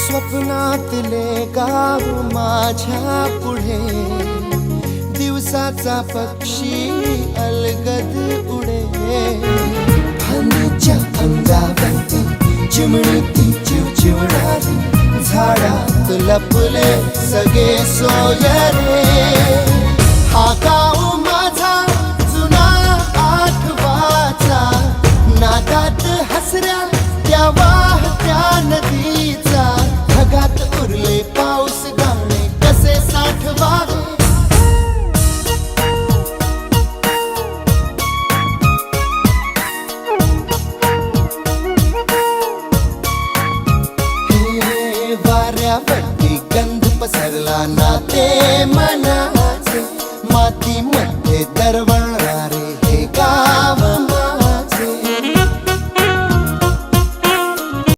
स्वप्नातले गाव माझ्या पुढे, दिवसाचा पक्षी अलगद उडे. फांदीच्या अंगावरती चिमणीती चिवचिवणारी, झाडात लपले सगळे सोयरे. हा गाव माझा जुना आठवाचा, नादात हसऱ्या त्या वाहत्या नदीचा. ढगात उरले पाऊस गाणे कसे साठवावे. वाऱ्यावरती गंध पसरला ना ते मनाचे, मातीमध्ये दरवळ